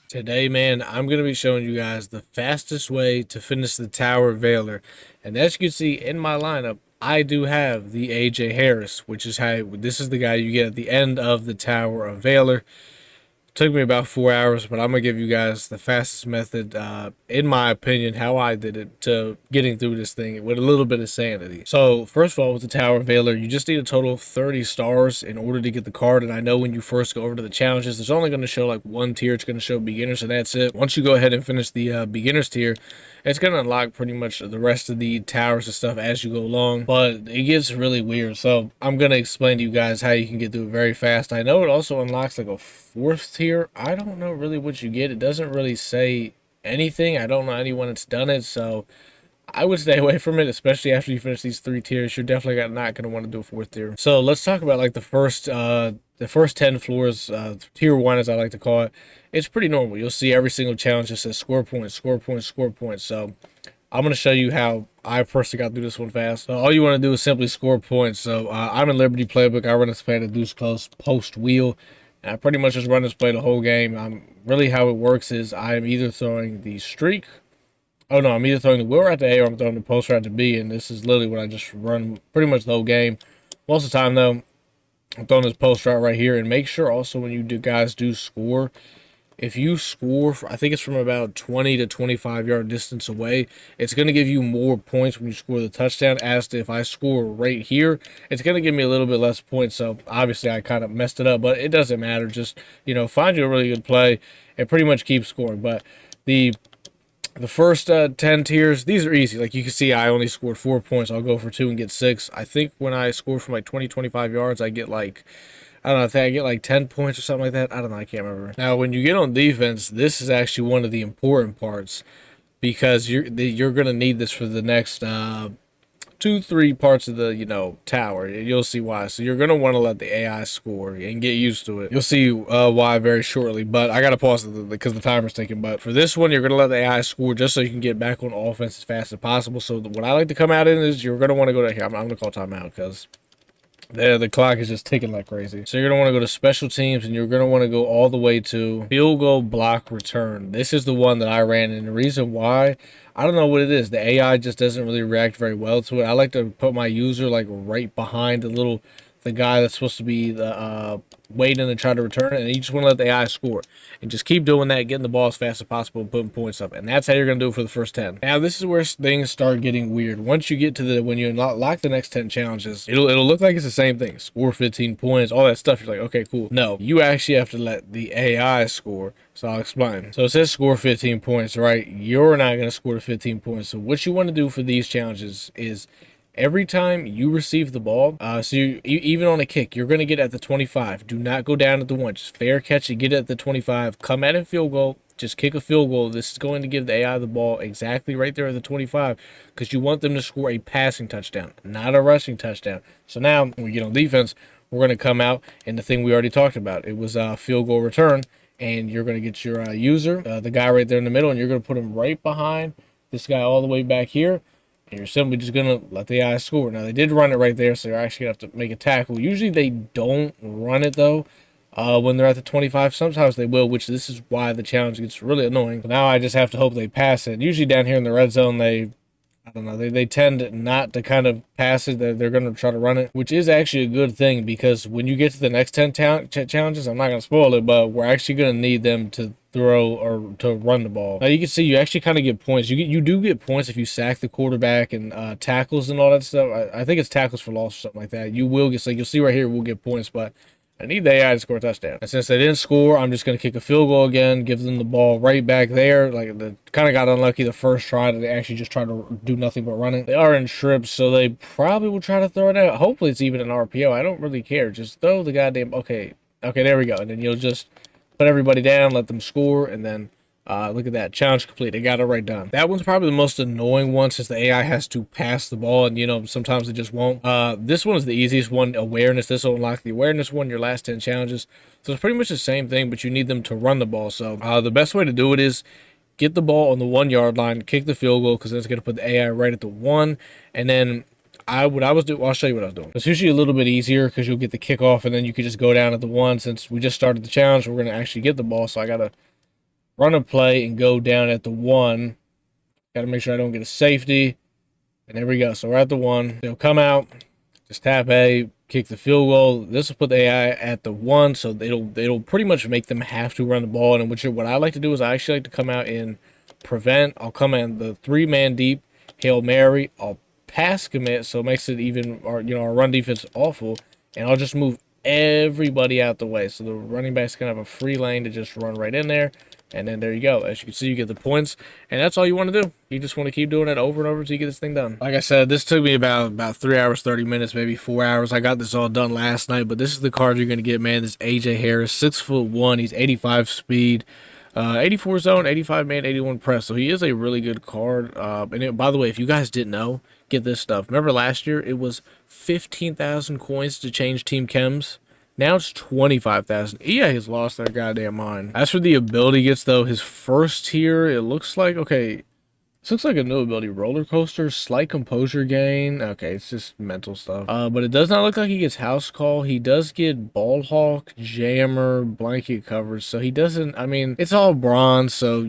Today, man, I'm going to be showing you guys the fastest way to finish the Tower of Valor. And as you can see in my lineup, I do have the AJ Harris, which is how this is the guy you get at the end of the Tower of Valor. Took me about 4 hours, but I'm gonna give you guys the fastest method, in my opinion, how I did it to getting through this thing with a little bit of sanity. So first of all, with the Tower of Valor, you just need a total of 30 stars in order to get the card. And I know when you first go over to the challenges, there's only going to show like one tier. It's going to show beginners, and that's it. Once you go ahead and finish the beginners tier, it's going to unlock pretty much the rest of the towers and stuff as you go along, but it gets really weird. So I'm going to explain to you guys how you can get through it very fast. I know it also unlocks like a fourth tier. I don't know really what you get. It doesn't really say anything. I don't know anyone that's done it, so I would stay away from it, especially after you finish these three tiers. You're definitely not going to want to do a fourth tier. So let's talk about like the first 10 floors, tier one, as I like to call it. It's pretty normal. You'll see every single challenge that says score points, score points, score points. So I'm going to show you how I personally got through this one fast. So all you want to do is simply score points. So I'm in Liberty Playbook. I run this play at deuce close post wheel. And I pretty much just run this play the whole game. Really how it works is I'm either throwing the streak. Oh no, I'm either throwing the wheel right to A or I'm throwing the post right to B, and this is literally what I just run pretty much the whole game. Most of the time though, I'm throwing this post right here, and make sure also when you guys do score, if you score, I think it's from about 20 to 25 yard distance away, it's going to give you more points when you score the touchdown. As to if I score right here, it's going to give me a little bit less points. So obviously I kind of messed it up, but it doesn't matter. Just, find you a really good play and pretty much keep scoring. But the first 10 tiers, these are easy. Like you can see, I only scored 4 points. I'll go for two and get six. I think when I score from like 20, 25 yards, I get like, I don't know, I think I get like 10 points or something like that. I don't know, I can't remember. Now, when you get on defense, this is actually one of the important parts because you're going to need this for the next two, three parts of the, tower. You'll see why. So you're going to want to let the AI score and get used to it. You'll see why very shortly, but I got to pause it because the timer's ticking. But for this one, you're going to let the AI score just so you can get back on offense as fast as possible. So what I like to come out in is you're going to want to go to here. I'm going to call timeout because the clock is just ticking like crazy. So you're going to want to go to special teams, and you're going to want to go all the way to field goal block return. This is the one that I ran, and the reason why, I don't know what it is. The AI just doesn't really react very well to it. I like to put my user like right behind the guy that's supposed to be the waiting to try to return it, and you just want to let the AI score. And just keep doing that, getting the ball as fast as possible, and putting points up. And that's how you're going to do it for the first 10. Now, this is where things start getting weird. Once you get to when you unlock the next 10 challenges, it'll look like it's the same thing. Score 15 points, all that stuff. You're like, okay, cool. No, you actually have to let the AI score. So I'll explain. So it says score 15 points, right? You're not going to score the 15 points. So what you want to do for these challenges is every time you receive the ball, even on a kick, you're going to get at the 25. Do not go down at the 1. Just fair catch it, get it at the 25. Come at a field goal. Just kick a field goal. This is going to give the AI the ball exactly right there at the 25 because you want them to score a passing touchdown, not a rushing touchdown. So now when we get on defense, we're going to come out and the thing we already talked about. It was a field goal return, and you're going to get your user, the guy right there in the middle, and you're going to put him right behind this guy all the way back here. And you're simply just going to let the AI score. Now, they did run it right there, so you're actually going to have to make a tackle. Usually they don't run it, though, when they're at the 25. Sometimes they will, which this is why the challenge gets really annoying. So now I just have to hope they pass it. Usually down here in the red zone, I don't know, they tend not to kind of pass it. They're going to try to run it, which is actually a good thing because when you get to the next 10 challenges, I'm not going to spoil it, but we're actually going to need them to throw or to run the ball. Now you can see you actually kind of get points. You do get points if you sack the quarterback and tackles and all that stuff. I think it's tackles for loss or something like that. You will get, so you'll see right here, we'll get points, but I need the AI to score a touchdown. And since they didn't score, I'm just going to kick a field goal again, give them the ball right back there. Like, the kind of got unlucky the first try that they actually just tried to do nothing but run it. They are in trips, so they probably will try to throw it out. Hopefully it's even an RPO. I don't really care. Just throw the goddamn, okay, there we go. And then you'll just put everybody down, let them score, and then look at that. Challenge complete. They got it right done. That one's probably the most annoying one since the AI has to pass the ball, and sometimes it just won't. This one is the easiest one, awareness. This will unlock the awareness one, your last 10 challenges. So it's pretty much the same thing, but you need them to run the ball. So the best way to do it is get the ball on the 1 yard line, kick the field goal because that's going to put the AI right at the 1, and then what I was doing, I'll show you what I was doing. It's usually a little bit easier because you'll get the kickoff and then you can just go down at the 1. Since we just started the challenge, we're going to actually get the ball, so I got to run a play, and go down at the 1. Got to make sure I don't get a safety. And there we go. So we're at the 1. They'll come out, just tap A, kick the field goal. This will put the AI at the 1, so it'll pretty much make them have to run the ball. And what I like to do is I actually like to come out and prevent. I'll come in the 3-man deep, Hail Mary. I'll pass commit, so it makes it even, our run defense awful. And I'll just move everybody out the way. So the running back's going to have a free lane to just run right in there. And then there you go. As you can see, you get the points. And that's all you want to do. You just want to keep doing it over and over until you get this thing done. Like I said, this took me about 3 hours, 30 minutes, maybe 4 hours. I got this all done last night. But this is the card you're going to get, man. This AJ Harris, 6'1". He's 85 speed. 84 zone, 85 man, 81 press. So he is a really good card. By the way, if you guys didn't know, get this stuff. Remember last year, it was 15,000 coins to change team chems. Now it's 25,000. EA has lost their goddamn mind. As for the ability gets, though, his first tier, it looks like, okay, this looks like a new ability. Roller coaster, slight composure gain. Okay, it's just mental stuff. But it does not look like he gets house call. He does get ball hawk, jammer, blanket coverage. So he doesn't, I mean, it's all bronze. So,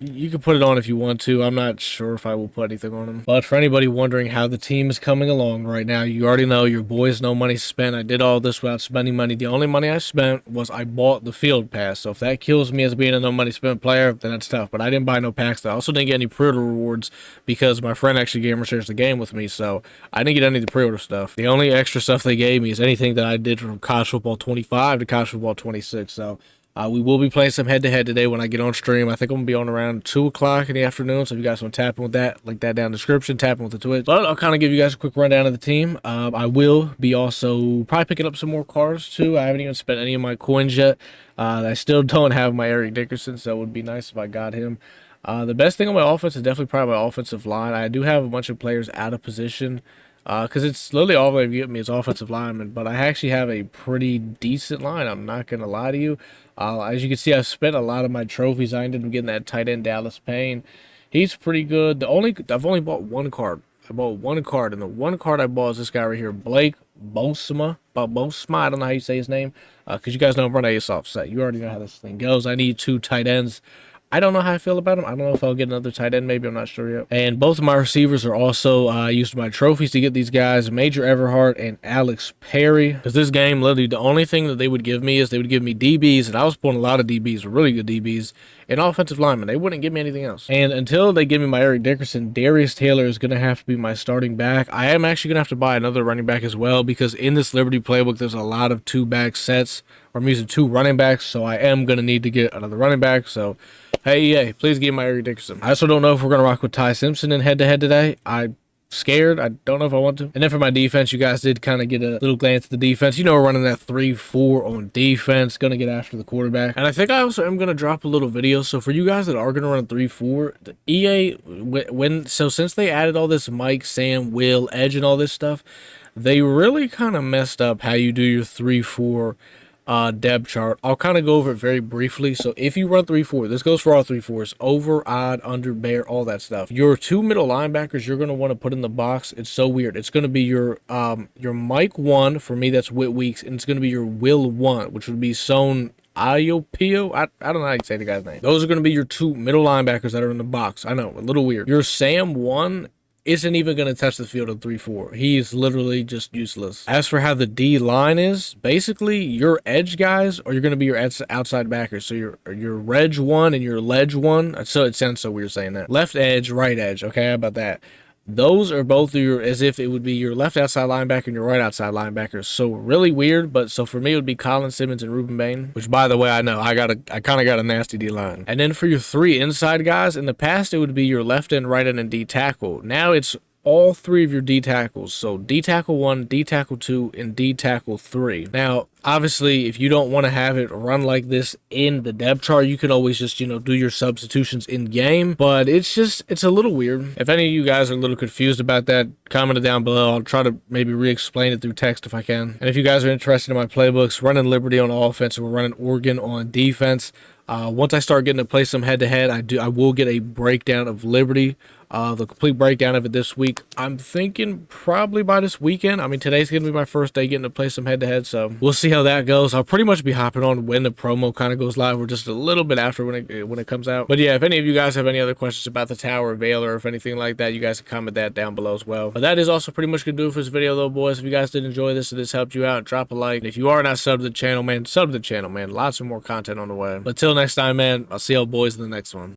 you can put it on if you want to. I'm not sure if I will put anything on him. But for anybody wondering how the team is coming along right now, you already know your boys no money spent. I did all this without spending money. The only money I spent was I bought the field pass. So if that kills me as being a no money spent player, then that's tough. But I didn't buy no packs. I also didn't get any pre-order rewards because my friend actually gamer shares the game with me. So I didn't get any of the pre-order stuff. The only extra stuff they gave me is anything that I did from College Football 25 to College Football 26. So we will be playing some head-to-head today when I get on stream. I think I'm going to be on around 2 o'clock in the afternoon, so if you guys want to tap in with that, link that down in the description, tap in with the Twitch. But I'll kind of give you guys a quick rundown of the team. I will be also probably picking up some more cards, too. I haven't even spent any of my coins yet. I still don't have my Eric Dickerson, so it would be nice if I got him. The best thing on my offense is definitely probably my offensive line. I do have a bunch of players out of position. Because it's literally all they give me is offensive linemen, but I actually have a pretty decent line. I'm not going to lie to you. As you can see, I've spent a lot of my trophies. I ended up getting that tight end Dallas Payne. He's pretty good. I've only bought one card. I bought one card, and the one card I bought is this guy right here, Blake Bosma. I don't know how you say his name, because you guys know I'm running Ace offset. You already know how this thing goes. I need 2 tight ends. I don't know how I feel about him. I don't know if I'll get another tight end. Maybe, I'm not sure yet. And both of my receivers are also used my trophies to get these guys, Major Everhart and Alex Perry. Because this game, literally, the only thing that they would give me is they would give me DBs, and I was pulling a lot of DBs, really good DBs, and offensive linemen. They wouldn't give me anything else. And until they give me my Eric Dickerson, Darius Taylor is going to have to be my starting back. I am actually going to have to buy another running back as well, because in this Liberty playbook, there's a lot of 2-back sets. I'm using 2 running backs, so I am going to need to get another running back. So, hey, EA, please give me my Eric Dickerson. I also don't know if we're going to rock with Ty Simpson in head-to-head today. I'm scared. I don't know if I want to. And then for my defense, you guys did kind of get a little glance at the defense. We're running that 3-4 on defense. Going to get after the quarterback. And I think I also am going to drop a little video. So for you guys that are going to run 3-4, the EA, since they added all this Mike, Sam, Will, Edge, and all this stuff, they really kind of messed up how you do your 3-4 depth chart. I'll kind of go over it very briefly. So if you run 3-4, this goes for all 3-4s, over, odd, under, bare, all that stuff. Your 2 middle linebackers you're going to want to put in the box. It's so weird. It's going to be your Mike 1, for me that's Whit Weeks, and it's going to be your Will 1, which would be Son Iopio. I don't know how you say the guy's name. Those are going to be your 2 middle linebackers that are in the box. I know, a little weird. Your Sam 1 isn't even going to touch the field in 3-4. He's literally just useless. As for how the D line is, basically your edge guys are going to be your outside backers. So your Reg 1 and your Ledge 1. So it sounds so weird saying that. Left edge, right edge. Okay, how about that? Those are both as if it would be your left outside linebacker and your right outside linebacker. So really weird, but so for me it would be Colin Simmons and Ruben Bain, which by the way, I know I kind of got a nasty D line. And then for your 3 inside guys, in the past it would be your left end, right end, and D tackle. Now it's all 3 of your D tackles. So D tackle 1, D tackle 2, and D tackle 3. Now, obviously, if you don't want to have it run like this in the depth chart, you can always just, do your substitutions in game. But it's a little weird. If any of you guys are a little confused about that, comment it down below. I'll try to maybe re-explain it through text if I can. And if you guys are interested in my playbooks, running Liberty on offense and we're running Oregon on defense. Once I start getting to play some head-to-head, I will get a breakdown of Liberty. the complete breakdown of it this week. I'm thinking probably by this weekend. I mean, today's gonna be my first day getting to play some head-to-head, so we'll see how that goes. I'll pretty much be hopping on when the promo kind of goes live, or just a little bit after when it comes out. But yeah, if any of you guys have any other questions about the tower, Valor, or if anything like that, you guys can comment that down below as well. But that is also pretty much gonna do it for this video, though, boys. If you guys did enjoy this and this helped you out, drop a like. And if you are not subbed to the channel, man, sub to the channel, man. Lots of more content on the way. But till next time, man, I'll see y'all boys in the next one.